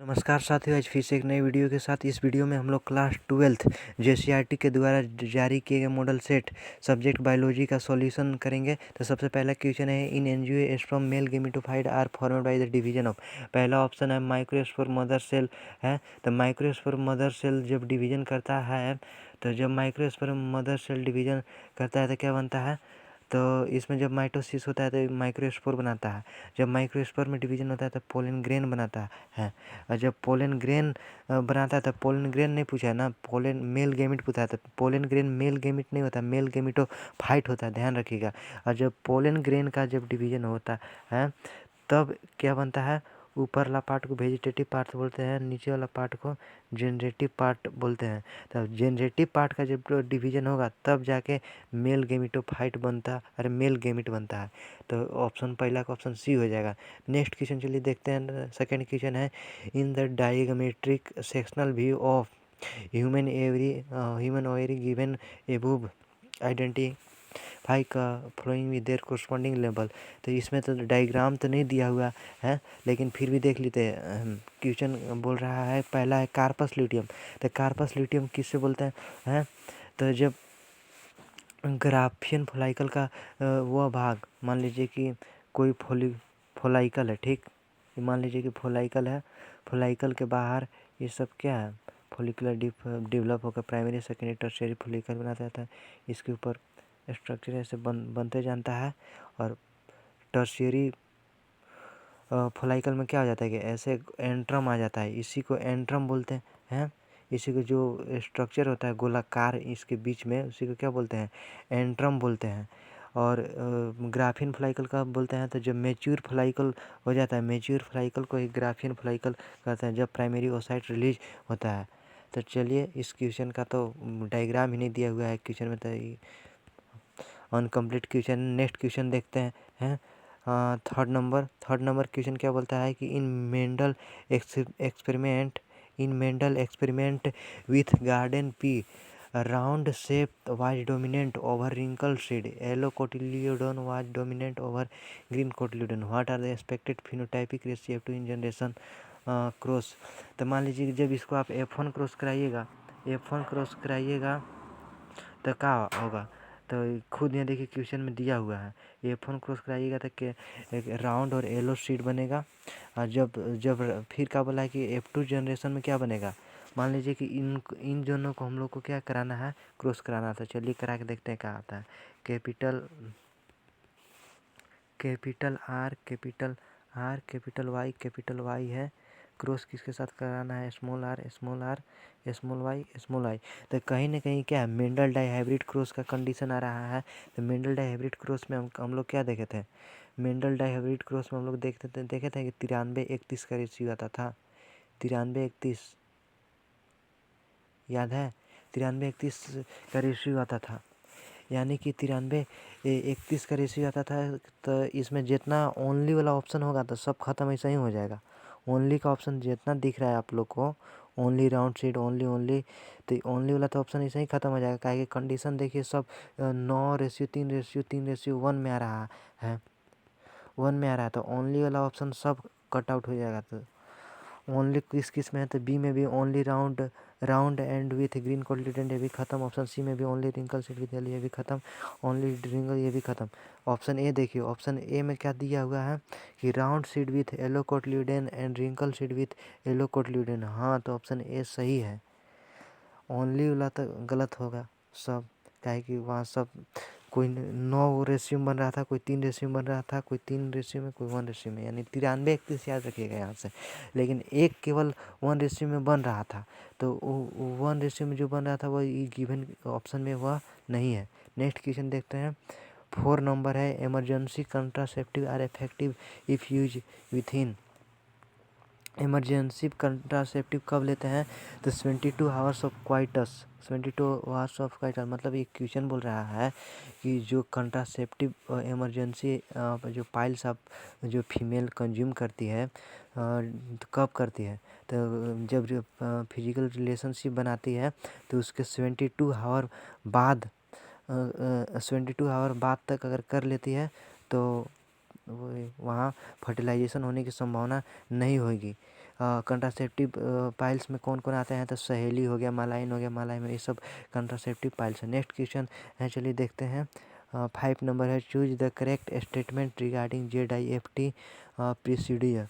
नमस्कार साथियों, आज फिर से एक नई वीडियो के साथ। इस वीडियो में हम लोग क्लास 12th जेसीईआरटी के द्वारा जारी किए गए मॉडल सेट सब्जेक्ट बायोलॉजी का सॉल्यूशन करेंगे। तो सबसे पहला क्वेश्चन है, in angiosperm male gametophyte are formed by the division of. पहला ऑप्शन है माइक्रोस्पोर मदर सेल है। तो माइक्रोस्पोर मदर सेल जब डिवीजन करता है, तो जब माइक्रोस्पोर मदर सेल डिवीजन करता है तो क्या बनता है, तो इसमें जब माइटोसिस होता है तो माइक्रोस्पोर बनाता है। जब माइक्रोस्पोर में डिवीजन होता है तो पोलन ग्रेन बनाता है। और जब पोलन ग्रेन बनाता है तो पोलन ग्रेन नहीं पूछा है ना, पोलन मेल गेमिट पूछा है। तो पोलन ग्रेन मेल गेमिट नहीं होता, मेल गेमिटो फाइट होता है, ध्यान रखिएगा। और जब पोलन ग्रेन का जब डिवीजन होता है तब क्या बनता है, ऊपर वाला पार्ट को वेजिटेटिव पार्ट बोलते हैं, नीचे वाला पार्ट को जेनरेटिव पार्ट बोलते हैं। तब जेनरेटिव पार्ट का जब डिवीजन होगा तब जाके मेल गेमिटोफाइट बनता है, अरे मेल गेमिट बनता है। तो ऑप्शन पहला का ऑप्शन सी हो जाएगा। नेक्स्ट क्वेश्चन चलिए देखते हैं। सेकंड क्वेश्चन है, in the diagrammatic sectional view of human ovary given above identify का फ्लोइंग विद देयर कोरस्पॉन्डिंग लेवल। तो इसमें तो डायग्राम तो नहीं दिया हुआ है, लेकिन फिर भी देख लेते हैं। क्वेश्चन बोल रहा है, पहला है कार्पस ल्यूटियम। तो कार्पस ल्यूटियम किससे बोलते हैं? तो जब ग्राफियन फोलाइकल का वह भाग, मान लीजिए कि कोई फोलाइकल है, ठीक, मान लीजिए कि फोलाइकल है, फोलाइकल के बाहर ये सब क्या है, फोलिकुलर डेवलप होकर प्राइमरी सेकेंडरी टर्शियरी फोलिकल बना जाता है। इसके ऊपर स्ट्रक्चर ऐसे बनते जानता है। और टर्शियरी फोलाइकल में क्या हो जाता है कि ऐसे एंट्रम आ जाता है, इसी को एंट्रम बोलते हैं। इसी को जो स्ट्रक्चर होता है गोलाकार इसके बीच में, उसी को क्या बोलते हैं, एंट्रम बोलते हैं। और ग्राफियन फ्लाइकल का बोलते हैं तो जब मैच्योर फ्लाइकल हो जाता है, मैच्योर फ्लाइकल को ही ग्राफियन फ्लाइकल कहते हैं, जब प्राइमरी ओसाइट रिलीज होता है। तो चलिए, इस क्वेश्चन का तो डायग्राम ही नहीं दिया हुआ है क्वेश्चन में, तो अनकम्प्लीट क्वेश्चन। नेक्स्ट क्वेश्चन देखते हैं। थर्ड नंबर क्वेश्चन क्या बोलता है कि in Mendel experiment with garden pea round shape was dominant over wrinkle seed, yellow cotyledon was dominant over green cotyledon, what are the expected phenotypic ratio to in generation cross. तो मान लीजिए जब इसको आप F1 क्रॉस कराइएगा तो क्या होगा, तो खुद यहाँ देखिए क्वेश्चन में दिया हुआ है, F1 क्रॉस कराइएगा तो एक राउंड और येलो सीड बनेगा। और जब फिर क्या बोला है कि F2 जनरेशन में क्या बनेगा, मान लीजिए कि इन दोनों को हम लोग को क्या कराना है, क्रॉस कराना था। चलिए करा के देखते हैं क्या आता है। कैपिटल आर कैपिटल वाई है, क्रॉस किसके साथ कराना है, स्मॉल आर स्मॉल वाई। तो कहीं ना कहीं क्या है, मेंडल डाइहाइब्रिड क्रॉस का कंडीशन आ रहा है। तो मेंडल डाइहाइब्रिड क्रॉस में हम लोग क्या देखे थे, मेंडल डाइहाइब्रिड क्रॉस में हम लोग देखे थे कि 93-31 का रेशियो आता था। 93-31 याद है, 93-31 का रेशियो आता था, यानी कि 93-31 का रेशियो आता था। तो इसमें जितना ओनली वाला ऑप्शन होगा तो सब खत्म ऐसा ही हो जाएगा। ओनली का ऑप्शन जितना दिख रहा है आप लोग को, ओनली राउंड सीड ओनली, तो ओनली वाला तो ऑप्शन ऐसा ही खत्म हो जाएगा। काहे कि कंडीशन देखिए सब 9:3:3:1 में आ रहा है, 1 में आ रहा है। तो ओनली वाला ऑप्शन सब कट आउट हो जाएगा। तो ओनली किस में है, तो बी में भी only round and with green cotyledon, ये भी खत्म। ऑप्शन सी में भी only wrinkle seed with yellow, ये भी खत्म। ओनली रिंकल, ये भी खत्म। ऑप्शन ए देखिए, ऑप्शन ए में क्या दिया हुआ है कि round seed with yellow cotyledon and wrinkle seed with yellow cotyledon. हाँ, तो ऑप्शन ए सही है। ओनली वाला तो गलत होगा सब, काहे कि वहाँ सब कोई 9 रेशियो बन रहा था, कोई 3 रेशियो बन रहा था, कोई 3 रेशियो में, कोई 1 रेशियो में, यानी 93-31 याद रखिएगा यहाँ से। लेकिन एक केवल 1 रेशियो में बन रहा था, तो 1 रेशियो में जो बन रहा था वह गिवन ऑप्शन में वह नहीं है। नेक्स्ट क्वेश्चन देखते हैं। 4 नंबर है, emergency contraceptive are effective if use within. Emergency contraceptive कब लेते हैं, तो 72 hours of coitus, 72 hours of coitus. मतलब एक क्वेश्चन बोल रहा है कि जो कंट्रासेप्टिव इमरजेंसी जो पाइल्स आप जो फीमेल कंज्यूम करती है तो कब करती है, तो जब फिजिकल रिलेशनशिप बनाती है तो उसके 72 आवर बाद 72 आवर बाद तक अगर कर लेती है तो वहाँ फर्टिलाइजेशन होने की संभावना नहीं होगी। कंट्रासेप्टिव पाइल्स में कौन कौन आते हैं, तो सहेली हो गया, मालाइन हो गया, मालाइन में ये सब कंट्रासेप्टिव पाइल्स है। नेक्स्ट क्वेश्चन है, चलिए देखते हैं। 5 नंबर है, choose the correct statement regarding ZIFT procedure.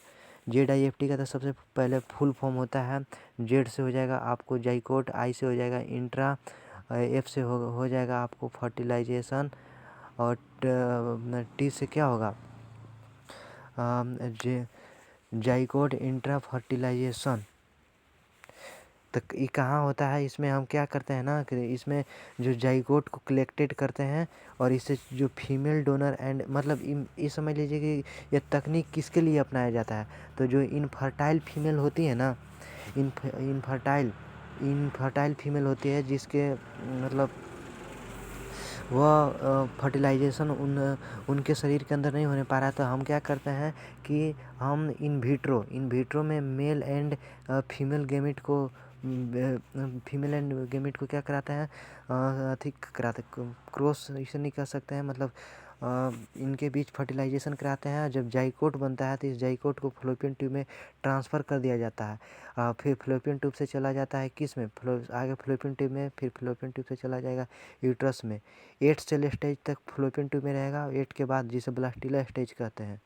ZIFT का तो सबसे पहले फुल फॉर्म होता है, जेड से हो जाएगा आपको जाइकोट, आई से हो जाएगा इंट्रा, एफ से हो जाएगा आपको फर्टिलाइजेशन, और टी से क्या होगा, जाइकोट इंट्रा फर्टिलाइजेशन। तो ये कहाँ होता है, इसमें हम क्या करते हैं ना कि इसमें जो जाइगोट को कलेक्टेड करते हैं और इससे जो फीमेल डोनर एंड मतलब ये समझ लीजिए कि ये तकनीक किसके लिए अपनाया जाता है, तो जो इनफर्टाइल फीमेल होती है ना, इनफर्टाइल फीमेल होती है जिसके मतलब वह फर्टिलाइजेशन उनके शरीर के अंदर नहीं होने पा रहा है, तो हम क्या करते हैं कि हम इन विट्रो में male and female and gamete को क्या कराते हैं, ठीक कराते, क्रॉस इसे नहीं कर सकते हैं, मतलब इनके बीच फर्टिलाइजेशन कराते हैं। जब जाइकोट बनता है तो इस जाइकोट को फ्लोपियन ट्यूब में ट्रांसफ़र कर दिया जाता है, फिर फ्लोपियन ट्यूब से चला जाता है किस में, आगे फ्लोपियन ट्यूब में, फिर फ्लोपियन ट्यूब से चला जाएगा यूट्रस में। 8 सेल स्टेज तक फ्लोपियन ट्यूब में रहेगा, 8 के बाद जिसे ब्लास्टिला स्टेज कहते हैं।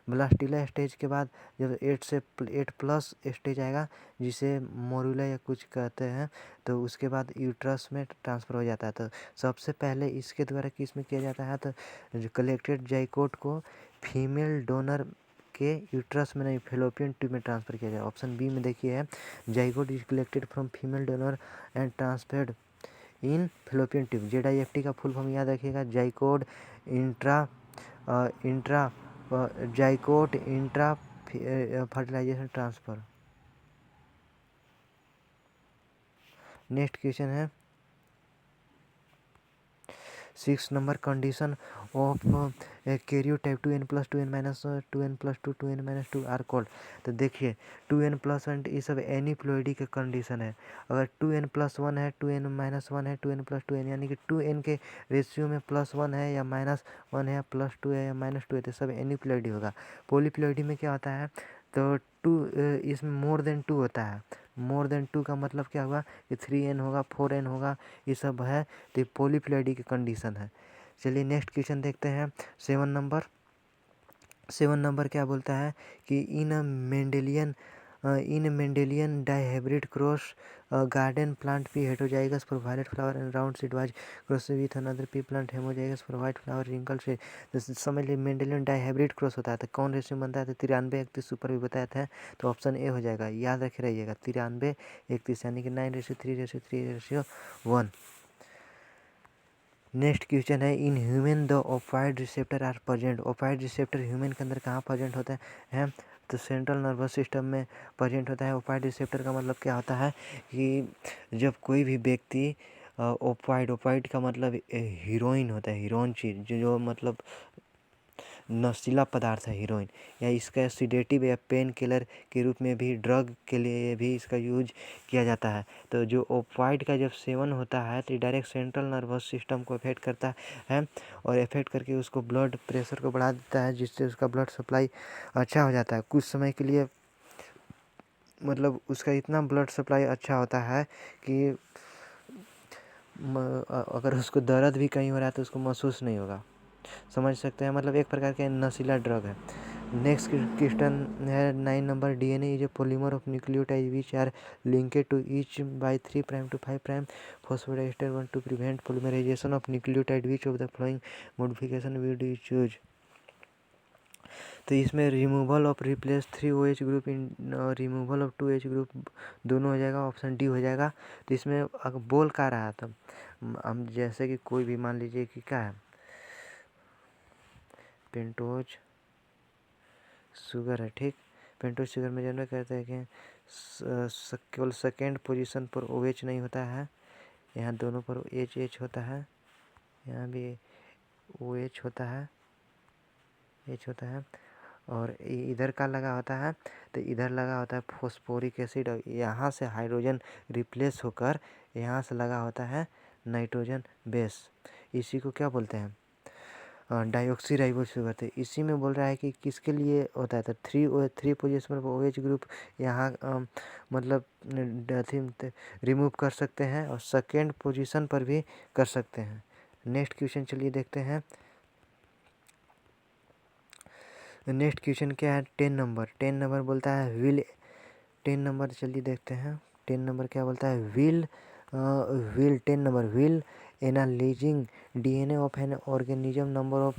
ब्लास्टिला स्टेज के बाद जब 8 प्लस स्टेज आएगा जिसे मोरुला या कुछ कहते हैं, तो उसके बाद यूट्रस में ट्रांसफ़र हो जाता है। तो सबसे पहले इसके द्वारा किस में किया जाता है, तो जो कलेक्टेड जाइकोट को फीमेल डोनर के यूट्रस में नहीं, फेलोपियन ट्यूब में ट्रांसफ़र किया जाए। ऑप्शन बी में देखिए है, zygote is collected from female donor and transferred in fallopian tube. ZIFT का फुल फॉर्म याद रखिएगा, zygote intra zygote intra fertilization transfer. Next question है 6 number, condition of karyotype 2n+2n- 2n+2 2n-2 are called. तो देखिए 2n+1 ये सब एनीप्लॉइडी का condition है। अगर 2n+1 है, 2n-1 है, 2n+2n, यानी कि 2n के रेशियो में +1 है या -1 है या +2 है या -2 है, तो सब एनीप्लॉइडी होगा। पॉलीप्लॉइडी में क्या होता है, तो 2 इसमें मोर देन 2 होता है। मोर देन 2 का मतलब क्या हुआ कि 3n होगा, 4n होगा, ये सब है, तो ये पॉलीप्लॉइडी की कंडीशन है। चलिए नेक्स्ट क्वेश्चन देखते हैं। 7 नंबर क्या बोलता है कि in Mendelian dihybrid cross garden plant pea heterozygous for violet flower and round seed was cross with another pea plant homozygous for white flower wrinkle से। तो समझ लीजिए मेंडेलियन डाइहाइब्रिड क्रॉस होता है, तो कौन रेशियो बनता है, तो 93:31 ऊपर भी बताया था, तो ऑप्शन ए हो जाएगा। याद रखे रहिएगा 93:31, यानी कि 9:3:3:1। नेक्स्ट क्वेश्चन है, in human the opioid receptor are present. Opioid receptor human के अंदर कहाँ प्रेजेंट होता है, तो सेंट्रल नर्वस सिस्टम में प्रेजेंट होता है। ओपाइड रिसेप्टर का मतलब क्या होता है कि जब कोई भी व्यक्ति ओपाइड का मतलब हीरोइन होता है, हीरोइन चीज़ जो मतलब नशीला पदार्थ है हीरोइन, या इसका सिडेटिव या पेन किलर के रूप में भी, ड्रग के लिए भी इसका यूज किया जाता है। तो जो ओपाइड का जब सेवन होता है तो डायरेक्ट सेंट्रल नर्वस सिस्टम को अफेक्ट करता है, और अफेक्ट करके उसको ब्लड प्रेशर को बढ़ा देता है, जिससे उसका ब्लड सप्लाई अच्छा हो जाता है कुछ समय के लिए। मतलब उसका इतना ब्लड सप्लाई अच्छा होता है कि अगर उसको दर्द भी कहीं हो रहा है तो उसको महसूस नहीं होगा। समझ सकते हैं, मतलब एक प्रकार के नशीला ड्रग है। नेक्स्ट क्वेश्चन है 9 number, DNA is a polymer of nucleotide which are linked to each by 3' to 5' phosphodiester 1 to prevent polymerization of nucleotide which of the following modification will you choose. तो इसमें removal of replace 3 OH group in removal of 2H group दोनों हो जाएगा, option D हो जाएगा। तो इसमें अगर बोल क्या रहा था, हम जैसे कि कोई भी मान लीजिए कि क्या है, पेंटोज शुगर है, ठीक। पेंटोज शुगर में जनरल कहते हैं कि केवल सेकेंड पोजीशन पर OH नहीं होता है, यहाँ दोनों पर H होता है, यहाँ भी OH होता है, H होता है, और इधर का लगा होता है, तो इधर लगा होता है फॉस्फोरिक एसिड, और यहाँ से हाइड्रोजन रिप्लेस होकर यहाँ से लगा होता है नाइट्रोजन बेस। इसी को क्या बोलते हैं, डाइऑक्सी राइबोज शुगर थे। इसी में बोल रहा है कि किसके लिए होता है, तो थ्री पोजीशन पर OH ग्रुप यहाँ मतलब रिमूव कर सकते हैं और सेकेंड पोजीशन पर भी कर सकते हैं। नेक्स्ट क्वेश्चन चलिए देखते हैं। नेक्स्ट क्वेश्चन क्या है, 10 नंबर बोलता है विल 10 नंबर चलिए देखते हैं। 10 नंबर क्या बोलता है, will 10 number will analysing DNA of an organism number of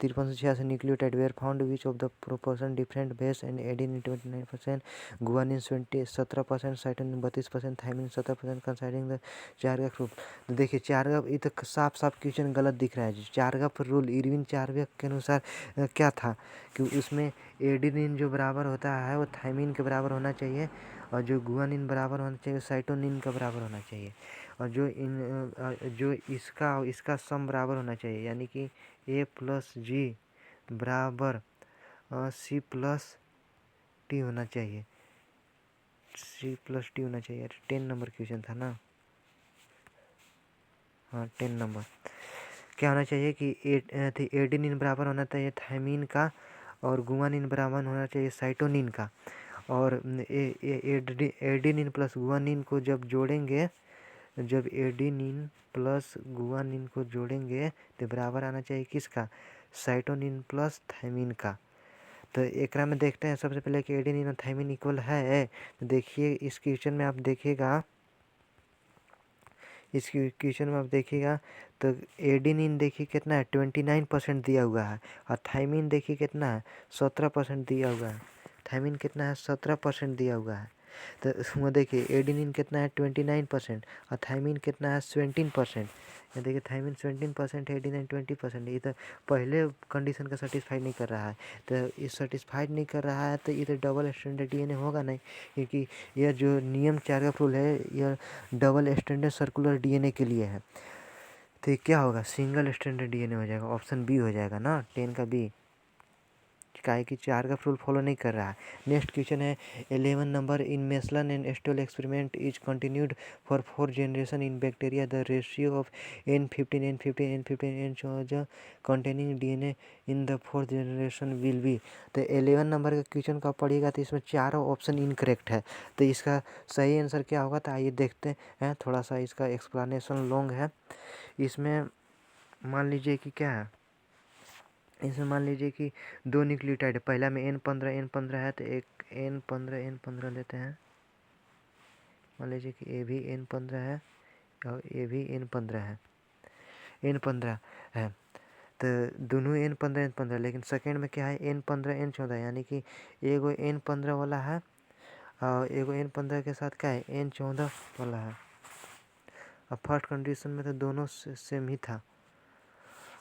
5386 nucleotide were found which of the proportion different base and adenine 29%, guanine 17%, cytosine 32%, thymine 17% considering the Chargaff rule. तो देखिए चार्गफ, ये तो साफ साफ क्वेश्चन गलत दिख रहा है। चार्गफ रूल इरविन चार्गफ के अनुसार क्या था कि उसमें एडेनिन जो बराबर होता है वो थायमिन के बराबर होना चाहिए, और जो गुआनिन बराबर होना चाहिए साइटोनिन का बराबर होना चाहिए, और जो इसका सम बराबर होना चाहिए, यानी कि A+G बराबर C+T होना चाहिए। C+T होना चाहिए। 10 नंबर क्वेश्चन था ना, हाँ 10 नंबर। क्या होना चाहिए कि एडेनिन बराबर होना चाहिए थायमिन का, और गुआनिन बराबर होना चाहिए साइटोनिन का, और एडेनिन प्लस गुआनिन को जब एडेनिन प्लस गुआनिन को जोड़ेंगे तो बराबर आना चाहिए किसका, साइटोनिन प्लस थायमिन का। तो एक में देखते हैं सबसे पहले कि एडेनिन और थायमिन इक्वल है। तो देखिए इस क्वेश्चन में आप देखिएगा, तो एडेनिन देखिए कितना है 29% दिया हुआ है, और थायमिन देखिए कितना है 17% दिया हुआ है। थायमिन कितना है 17% दिया हुआ है। तो उसमें देखिए एडेनिन कितना है 29% और थायमिन कितना है 17%। ये देखिए थायमिन 17%, एडेनिन 20%। ये तो पहले कंडीशन का सेटिस्फाई नहीं कर रहा है। तो ये सेटिस्फाइड नहीं कर रहा है तो ये तो डबल स्टैंडर्ड DNA होगा नहीं, क्योंकि यह जो नियम चार्गफ रूल है यह डबल स्टैंडर्ड सर्कुलर DNA के लिए है। तो ये क्या होगा, सिंगल स्टैंडर्ड DNA हो जाएगा। ऑप्शन बी हो जाएगा ना, 10 का बी, काहे कि चार्गफ रूल फॉलो नहीं कर रहा है। नेक्स्ट क्वेश्चन है 11 number, in Meselson and Stahl experiment is continued for 4 generation in bacteria, the ratio of N15 containing DNA in the 4th generation will be. तो 11 नंबर का क्वेश्चन का पढ़िएगा तो इसमें चारों ऑप्शन इनकरेक्ट है। तो इसका सही आंसर क्या होगा, तो आइए देखते हैं। थोड़ा सा इसका एक्सप्लेनेशन लॉन्ग है। इसमें मान लीजिए कि क्या है, इसमें मान लीजिए कि 2 न्यूक्लियोटाइड है। पहला में N15 है, तो एक N15 लेते हैं। मान लीजिए कि ये भी N15 है और ये भी N15 है। तो दोनों N15, लेकिन सेकेंड में क्या है N14 यानी कि एगो N15 वाला है और एगो N15 के साथ क्या है N14 वाला है। अब फर्स्ट कंडीशन में तो दोनों सेम ही था,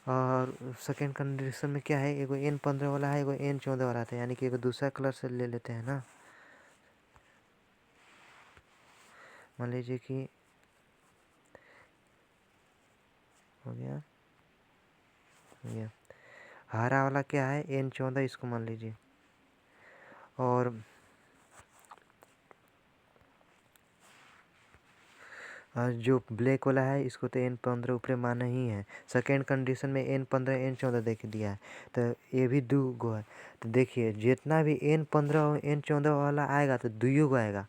और सेकेंड कंडीशन में क्या है, एगो N15 वाला है, एगो N14 वाला था, यानी कि एगो दूसरा कलर से ले लेते हैं ना। मान लीजिए कि हो गया हरा वाला क्या है N14, इसको मान लीजिए, और जो ब्लैक वाला है इसको तो N15 ऊपर माना ही है। सेकेंड कंडीशन में N15 N14 देख दिया है, तो ये भी 2 गो है। तो देखिए जितना भी N15 N14 वाला आएगा तो 2 गो आएगा,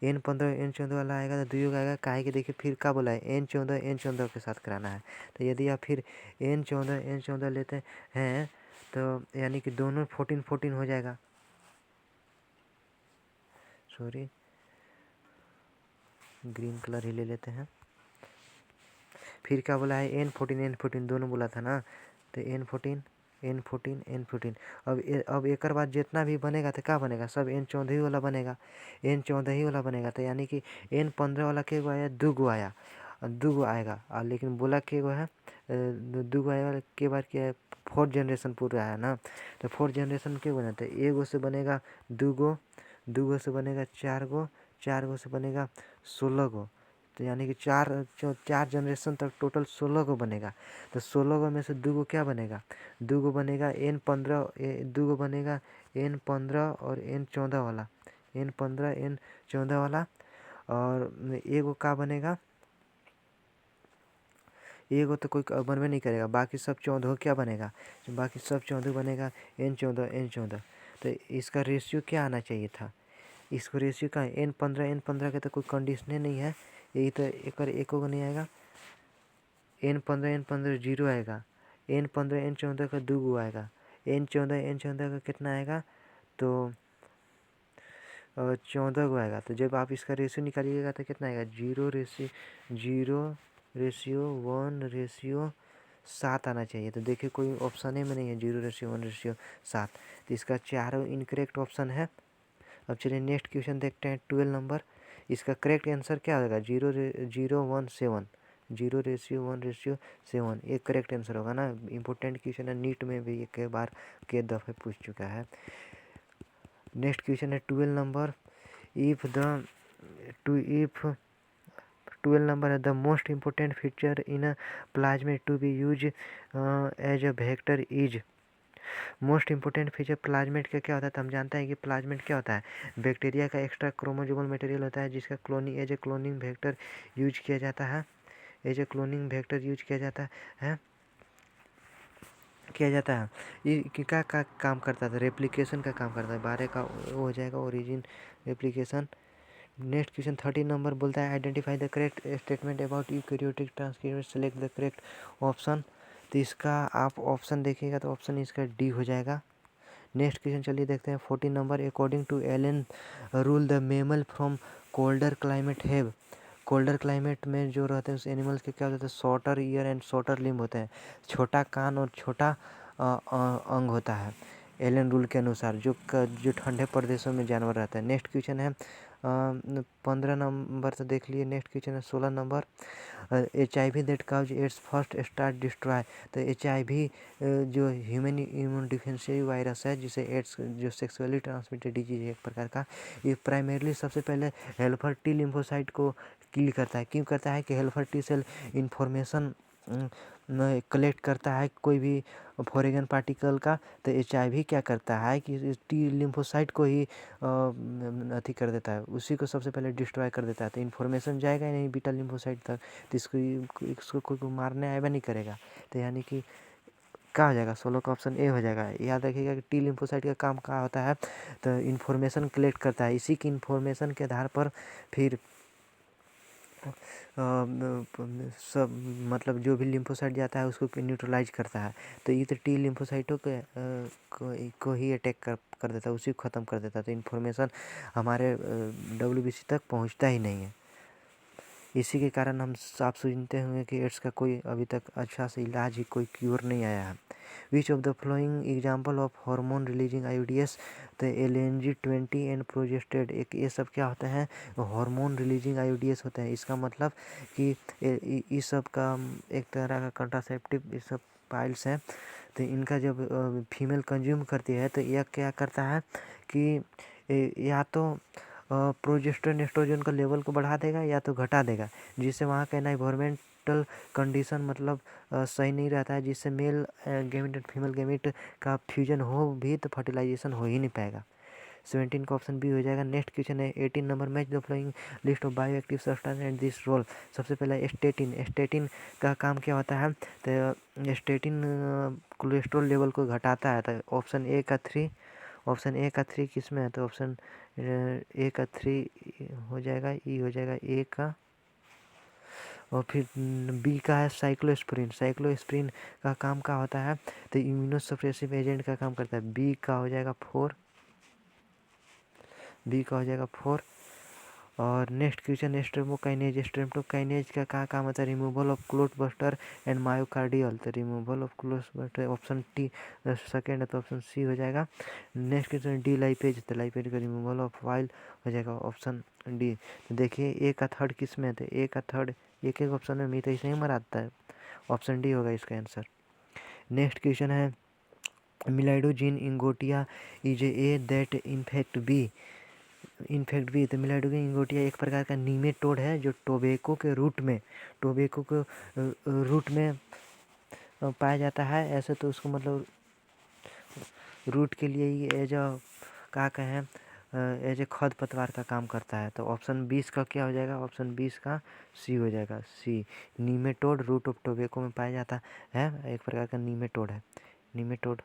N15 N14 वाला आएगा तो 2 गो आएगा। काहे कि देखिए फिर क्या बोला है N14 N14 के साथ कराना है। तो यदि आप फिर N14 N14 लेते हैं तो यानी कि दोनों 14 हो जाएगा। सॉरी, ग्रीन कलर ही ले लेते हैं। फिर क्या बोला है N14 दोनों बोला था ना, तो N14 अब एक बाद जितना भी बनेगा तो क्या बनेगा, सब N14 ही वाला बनेगा, N14 ही वाला बनेगा। तो यानी कि N15 वाला के गो आया 2 गो आया, 2 गो आएगा, और लेकिन बोला के गो है 2 गो आएगा के बाद क्या है 4th जनरेशन पूरा है ना। तो 4th जनरेशन के बना, तो एगो से बनेगा 2 गो, 2 गो से बनेगा 4 गो, 4 गो से बनेगा 16 गो। तो यानी कि 4 जनरेशन तक टोटल 16 गो बनेगा। तो 16 गो में से 2 गो क्या बनेगा, 2 गो बनेगा N15, 2 गो बनेगा N15 और N14 वाला, N15 N14 वाला, और एगो का बनेगा, एगो तो कोई बनबे नहीं करेगा, बाकी सब 14 क्या बनेगा, बाकी सब 14 बनेगा N14 तो इसका रेशियो क्या आना चाहिए था, इसको रेशियो का N15 का तो कोई कंडीशन नहीं है, यही तो एक एको नहीं आएगा, N15 जीरो आएगा, N14 का 2 आएगा, N14 का कितना आएगा तो 14 को आएगा। तो जब आप इसका रेशियो निकालिएगा तो कितना आएगा, 0:1:7 आना चाहिए। तो देखिए कोई ऑप्शन में नहीं है 0:1:7, तो इसका चारों इनकरेक्ट ऑप्शन है। अब चलिए नेक्स्ट क्वेश्चन देखते हैं 12 नंबर। इसका करेक्ट आंसर क्या होगा, 0:1:7, 0:1:7 एक करेक्ट आंसर होगा ना। इंपॉर्टेंट क्वेश्चन है, नीट में भी एक बार के दफ़े पूछ चुका है। नेक्स्ट क्वेश्चन है 12 number. If 12 number the most important feature in a plasmid to be used as a vector is। Most important feature plasmid का क्या होता है, तो हम जानते हैं कि प्लाज्मिड क्या होता है, बैक्टीरिया का एक्स्ट्रा क्रोमोसोमल मटेरियल होता है जिसका cloning as a cloning vector use किया जाता है, as a cloning vector use किया जाता है ये क्या काम करता है, रेप्लिकेशन का काम करता है। 12 का वो हो जाएगा origin replication. Next question 13 number बोलता है identify the correct statement about eukaryotic transcription, select the correct option. तो इसका आप ऑप्शन देखिएगा तो ऑप्शन इसका डी हो जाएगा। नेक्स्ट क्वेश्चन चलिए देखते हैं 14 number. According to Allen rule the mammal from colder climate have. Colder climate में जो रहते हैं उस एनिमल्स के क्या होता है, shorter year and shorter limb होते हैं, छोटा कान और छोटा अंग होता है एलन रूल के अनुसार, जो ठंडे प्रदेशों में जानवर रहता है। नेक्स्ट क्वेश्चन है 15 नंबर से देख लिए। नेक्स्ट क्वेश्चन है 16 number. HIV that cause its first start destroy. तो HIV जो ह्यूमन इम्यून डिफेंसिव वायरस है, जिसे एड्स जो सेक्सुअली ट्रांसमिटेड डिजीज है एक प्रकार का, ये प्राइमरली सबसे पहले हेल्पर टी लिम्फोसाइट को किल करता है। क्यों करता है कि helper T cell information collect करता है कोई भी फॉरेन पार्टिकल का, तो HIV क्या करता है कि टी लिम्फोसाइट को ही अथी कर देता है, उसी को सबसे पहले डिस्ट्रॉय कर देता है। तो इन्फॉर्मेशन जाएगा ही नहीं बीटा लिम्फोसाइट तक, तो इसको कोई मारने आएगा नहीं करेगा। तो यानी कि क्या हो जाएगा, 16 का ऑप्शन ए हो जाएगा। याद रखिएगा कि टी लिम्फोसाइट का काम क्या होता है, तो इन्फॉर्मेशन कलेक्ट करता है, इसी की इन्फॉर्मेशन के आधार पर फिर सब मतलब जो भी लिम्फोसाइट जाता है उसको न्यूट्रलाइज करता है। तो ये तो टी लिम्फोसाइटों को ही अटैक कर देता है, उसी को ख़त्म कर देता है। तो इन्फॉर्मेशन हमारे WBC तक पहुंचता ही नहीं है। इसी के कारण हम आप सुनते होंगे कि एड्स का कोई अभी तक अच्छा से इलाज ही, कोई क्योर नहीं आया है। विच of the following example of hormone releasing IUDs, तो LNG-20 एंड प्रोजेस्टेड, एक ये सब क्या होते हैं, हार्मोन रिलीजिंग IUDs होते हैं। इसका मतलब कि इस सब का एक तरह का कंट्रासेप्टिव इस सब पाइल्स हैं। तो इनका जब फीमेल कंज्यूम करती है तो यह क्या करता है कि या तो प्रोजेस्टेरोन एस्ट्रोजन का लेवल को बढ़ा देगा या तो घटा देगा, जिससे वहाँ का एनवायरमेंटल कंडीशन मतलब सही नहीं रहता है, जिससे male gamete and female gamete का फ्यूजन हो भी तो फर्टिलाइजेशन हो ही नहीं पाएगा। 17 का ऑप्शन बी हो जाएगा। नेक्स्ट क्वेश्चन है 18 number. Match the following list of bio active substance and this role. सबसे पहला स्टेटिन का काम क्या होता है, तो स्टेटिन कोलेस्ट्रॉल लेवल को घटाता है। तो ऑप्शन ए का 3 किस में है, तो ऑप्शन ए का 3 हो जाएगा, ई हो जाएगा ए का, और फिर बी का है साइक्लोस्पोरिन का काम क्या होता है, तो इम्यूनोसप्रेसिव एजेंट का काम करता है। बी का हो जाएगा 4। और नेक्स्ट क्वेश्चन स्ट्रेप्टोकाइनेज का क्या काम होता है, removal of clot buster and myocardial. तो removal of clot buster option टी सेकेंड है, तो ऑप्शन सी हो जाएगा। नेक्स्ट क्वेश्चन डी लाइपेज, तो लाइपेज का रिमूवल ऑफ वाइल हो जाएगा ऑप्शन डी। तो देखिए ए का थर्ड किस में है, तो ए का थर्ड एक ऑप्शन में मी तो इसे ही मराता है, ऑप्शन डी होगा इसका आंसर। नेक्स्ट क्वेश्चन है Meloidogyne incognita is a that infect B. तो मिलाइडोजिन इंगोटिया एक प्रकार का नीमेटोड है जो टोबैको के रूट में पाया जाता है। ऐसे तो उसको मतलब रूट के लिए ही एज क्या कहें एज ए खद पतवार का काम करता है। तो ऑप्शन 20 का क्या हो जाएगा? ऑप्शन 20 का सी हो जाएगा, सी। नीमेटोड रूट ऑफ टोबैको में पाया जाता है, एक प्रकार का नीमेटोड है, नीमेटोड।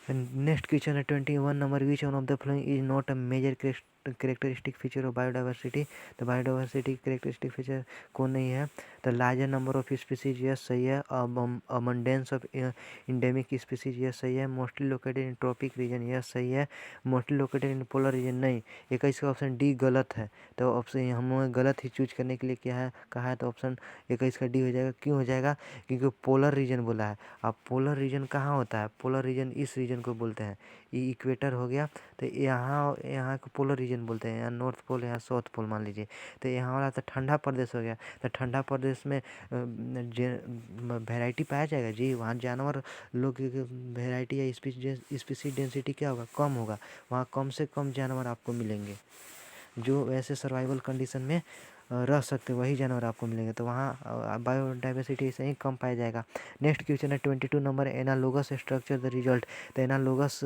नेक्स्ट क्वेश्चन है 21 number, which one of the following is not a major characteristic feature of biodiversity. तो बायोडाइवर्सिटी करेक्टरिस्टिक फीचर कौन नहीं है? तो larger number of species, yes सही है। Abundance of endemic species, yes सही है। Mostly located in tropic region, yes सही है। Mostly located in polar region, नहीं। 21 का ऑप्शन डी गलत है। तो ऑप्शन हमें गलत ही चूज करने के लिए क्या है कहा है, तो ऑप्शन 21 का डी हो जाएगा। क्यों हो जाएगा? क्योंकि पोलर रीजन बोला है। अब पोलर रीजन कहाँ होता है? पोलर रीजन इस रीजन को बोलते हैं, ये इक्वेटर हो गया। तो यहाँ यहाँ को पोलर रीजन बोलते हैं, यहाँ नॉर्थ पोल, यहाँ साउथ पोल मान लीजिए। तो यहाँ वाला तो ठंडा प्रदेश हो गया। तो ठंडा प्रदेश में वैरायटी पाया जाएगा जी, वहाँ जानवर लोग वैरायटी या स्पीसीज डेंसिटी क्या होगा? कम होगा। वहाँ कम से कम जानवर आपको मिलेंगे जो वैसे सर्वाइवल कंडीशन में रह सकते, वही जानवर आपको मिलेंगे। तो वहाँ बायोडाइवर्सिटी ऐसे ही कम पाया जाएगा। नेक्स्ट क्वेश्चन है 22 number, analogous structure the result. तो एनालोगस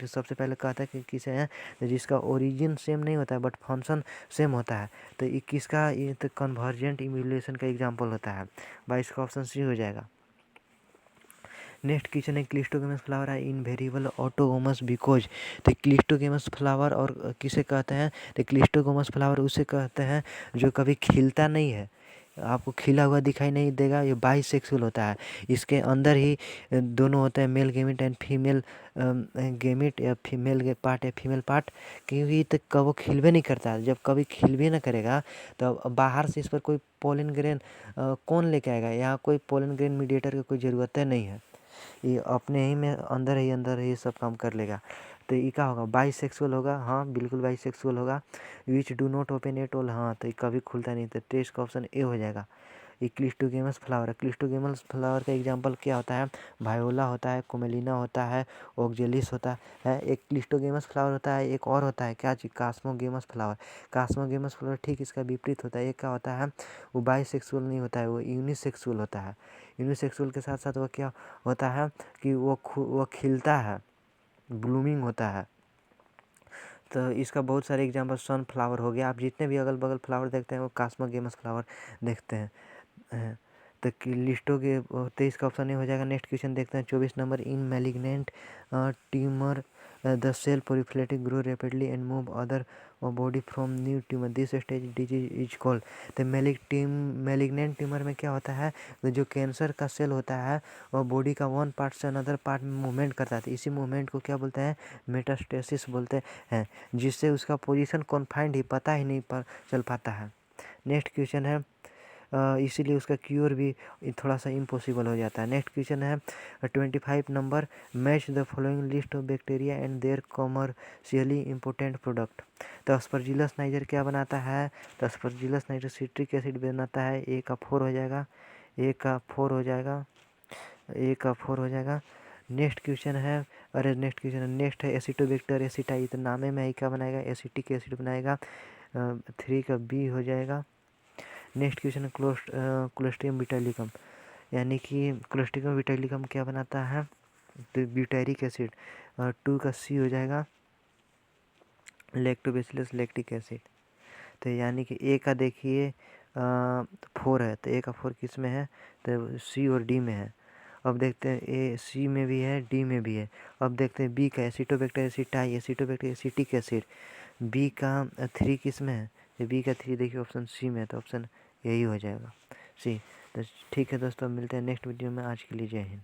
सबसे पहले कहता है कि किसे है, तो जिसका ओरिजिन सेम नहीं होता है बट फंक्शन सेम होता है। तो ये किसका? ये तो कन्वर्जेंट इम्यूलेशन का एग्जाम्पल होता है। 22 का ऑप्शन सी हो जाएगा। नेक्स्ट क्वेश्चन है क्लिस्टोगेमस फ्लावर है इनवेरिएबल ऑटोगोमस बिकॉज। तो क्लिस्टोगेमस फ्लावर और किसे कहते हैं? तो क्लिस्टोगोमस फ्लावर उसे कहते हैं जो कभी खिलता नहीं है, आपको खिला हुआ दिखाई नहीं देगा। ये बाइसेक्सुअल होता है, इसके अंदर ही दोनों होते हैं, male gamete and female gamete, या फीमेल पार्ट या फीमेल पार्ट। क्योंकि तक कब खिलबे नहीं करता है, जब कभी खिलबे ना करेगा तो बाहर से इस पर कोई पोलन ग्रेन कौन लेके आएगा? यहाँ कोई पोलन ग्रेन मीडिएटर की कोई ज़रूरत नहीं है, ये अपने ही में अंदर ही सब काम कर लेगा। तो ये क्या होगा? बाइसेक्सुअल होगा। हाँ बिल्कुल बाइसेक्सुअल होगा। Which do not open at all, हाँ तो ये कभी खुलता नहीं। तो टेस्ट का ऑप्शन ए हो जाएगा। ये क्लिस्टोगेमस फ्लावर है। क्लिस्टोगेमस फ्लावर का एग्जांपल क्या होता है? वायोला होता है, कोमेलिना होता है, ऑक्जेलिस होता है। एक क्लिस्टोगेमस फ्लावर होता है, एक और होता है क्या चीज़? कास्मोगेमस फ्लावर। कास्मोगेमस फ्लावर ठीक इसका विपरीत होता है। ये क्या होता है? वो बाइसेक्सुअल नहीं होता है, वो यूनिसेक्सुअल होता है। यूनिसेक्सुअल के साथ साथ वो क्या होता है कि वो खिलता है, ब्लूमिंग होता है। तो इसका बहुत सारे एग्जांपल सनफ्लावर हो गया। आप जितने भी अगल बगल फ्लावर देखते हैं वो कास्मोगेमस फ्लावर देखते हैं। तो लिस्टों के 23 का ऑप्शन नहीं हो जाएगा। नेक्स्ट क्वेश्चन देखते हैं 24 number, in malignant tumour the cell proliferative grow rapidly and move other body from new tumour, this stage disease is called. तो मैलिग्नेंट ट्यूमर में क्या होता है? तो जो कैंसर का सेल होता है वो बॉडी का वन पार्ट से अनदर पार्ट में मूवमेंट करता है। तो इसी मूवमेंट को क्या बोलते हैं? मेटास्टेसिस बोलते हैं, जिससे उसका पोजीशन कॉन्फाइंड ही पता ही नहीं चल पाता है। नेक्स्ट क्वेश्चन है इसीलिए उसका क्योर भी थोड़ा सा इम्पॉसिबल हो जाता है। नेक्स्ट क्वेश्चन है 25 number, match the following list of bacteria and their commercially important product. तो अस्परजिलस नाइजर क्या बनाता है? तो अस्परजिलस नाइजर सिट्रिक एसिड बनाता है। ए का 4 हो जाएगा, ए का 4 हो जाएगा, ए का 4 हो जाएगा। नेक्स्ट क्वेश्चन है, अरे नेक्स्ट क्वेश्चन है, नेक्स्ट है एसिटोबैक्टर एसिटाई। तो नामे में ही क्या बनाएगा? एसिटिक एसिड बनाएगा। 3 का बी हो जाएगा। नेक्स्ट क्वेश्चन है क्लोस्ट्रिडियम ब्यूटाइलिकम, यानी कि क्लोस्ट्रिडियम ब्यूटाइलिकम क्या बनाता है? तो ब्यूटारिक एसिड। 2 का सी हो जाएगा, लैक्टोबैसिलस लैक्टिक एसिड। तो यानी कि ए का देखिए 4 है, तो ए का 4 किस में है? तो सी और डी में है। अब देखते हैं ए सी में भी है, डी में भी है। अब देखते हैं बी का Acetobacter aceti, Acetobacter acetic acid, B का 3 किस में है? तो बी का 3 देखिए ऑप्शन सी में है, तो ऑप्शन यही हो जाएगा सी। तो ठीक है दोस्तों, मिलते हैं नेक्स्ट वीडियो में। आज के लिए जय हिंद।